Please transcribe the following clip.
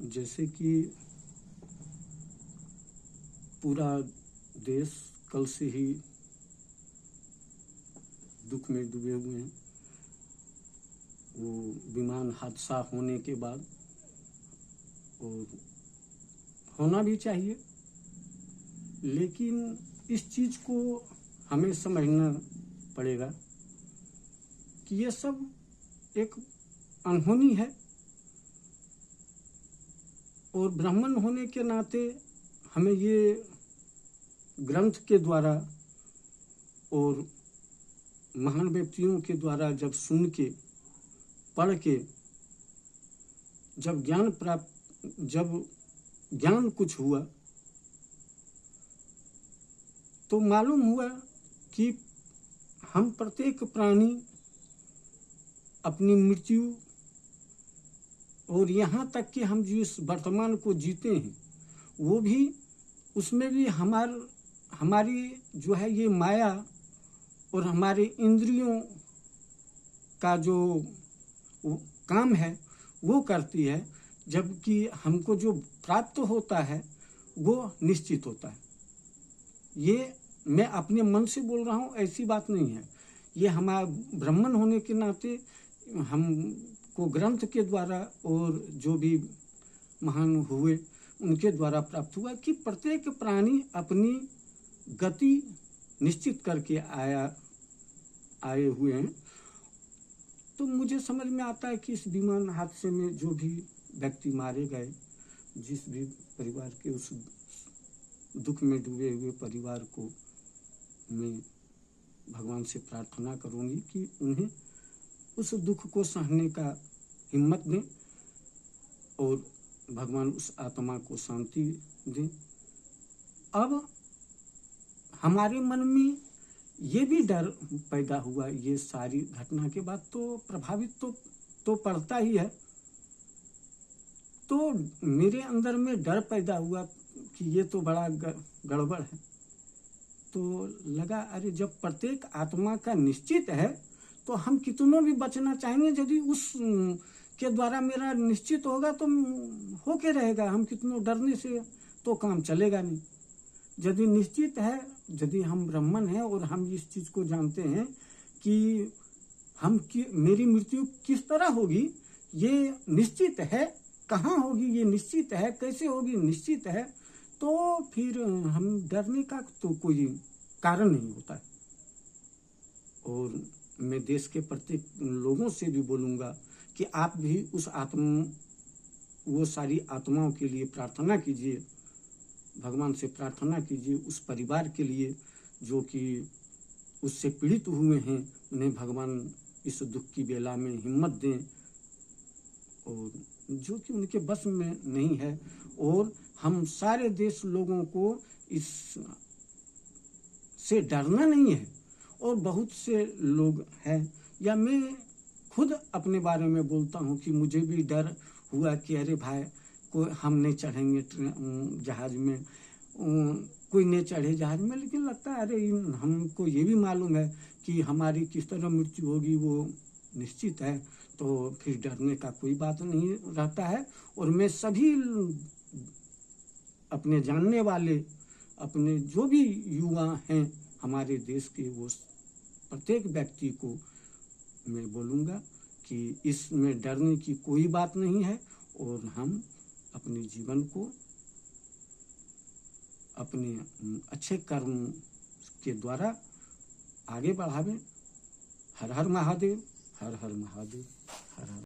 जैसे कि पूरा देश कल से ही दुख में डूबे हुए हैं। वो विमान हादसा होने के बाद, और होना भी चाहिए, लेकिन इस चीज़ को हमें समझना पड़ेगा कि ये सब एक अनहोनी है, और ब्राह्मण होने के नाते हमें ये ग्रंथ के द्वारा और महान व्यक्तियों के द्वारा जब सुन के, पढ़ के, जब ज्ञान कुछ हुआ तो मालूम हुआ कि हम प्रत्येक प्राणी अपनी मृत्यु और यहाँ तक कि हम जिस वर्तमान को जीते हैं वो भी, उसमें भी हमारी जो है ये माया और हमारे इंद्रियों का जो काम है वो करती है, जबकि हमको जो प्राप्त होता है वो निश्चित होता है। ये मैं अपने मन से बोल रहा हूँ, ऐसी बात नहीं है। ये हमारा ब्राह्मण होने के नाते हमको ग्रंथ के द्वारा और जो भी महान हुए उनके द्वारा प्राप्त हुआ कि प्रत्येक प्राणी अपनी गति निश्चित करके आए हुए हैं। तो मुझे समझ में आता है कि इस विमान हादसे में जो भी व्यक्ति मारे गए, जिस भी परिवार के उस दुख में डूबे हुए परिवार को मैं भगवान से प्रार्थना करूंगी कि उन्हें उस दुख को सहने का हिम्मत दें और भगवान उस आत्मा को शांति दें। अब हमारे मन में ये भी डर पैदा हुआ, ये सारी घटना के बाद तो प्रभावित तो पड़ता ही है। तो मेरे अंदर में डर पैदा हुआ कि ये तो बड़ा गड़बड़ है। तो लगा अरे जब प्रत्येक आत्मा का निश्चित है तो हम कितनों भी बचना चाहेंगे, यदि उस के द्वारा मेरा निश्चित होगा तो होके रहेगा, हम कितनों डरने से तो काम चलेगा नहीं। यदि निश्चित है, यदि हम ब्राह्मण हैं और हम इस चीज को जानते हैं कि मेरी मृत्यु किस तरह होगी ये निश्चित है, कहाँ होगी ये निश्चित है, कैसे होगी निश्चित है, तो फिर हम डरने का तो कोई कारण नहीं होता है। और मैं देश के प्रत्येक लोगों से भी बोलूँगा कि आप भी वो सारी आत्माओं के लिए प्रार्थना कीजिए, भगवान से प्रार्थना कीजिए उस परिवार के लिए जो कि उससे पीड़ित हुए हैं, उन्हें भगवान इस दुख की बेला में हिम्मत दें, और जो कि उनके बस में नहीं है। और हम सारे देश लोगों को इस से डरना नहीं है। और बहुत से लोग हैं, या मैं खुद अपने बारे में बोलता हूँ कि मुझे भी डर हुआ कि अरे भाई हम नहीं चढ़ेंगे जहाज में, कोई नहीं चढ़े जहाज में, लेकिन लगता है अरे हमको ये भी मालूम है कि हमारी किस तरह मृत्यु होगी वो निश्चित है, तो फिर डरने का कोई बात नहीं रहता है। और मैं सभी अपने जानने वाले, अपने जो भी युवा हैं हमारे देश के, वो प्रत्येक व्यक्ति को मैं बोलूँगा कि इसमें डरने की कोई बात नहीं है, और हम अपने जीवन को अपने अच्छे कर्म के द्वारा आगे बढ़ावें। हर हर महादेव, हर हर महादेव, हर हर।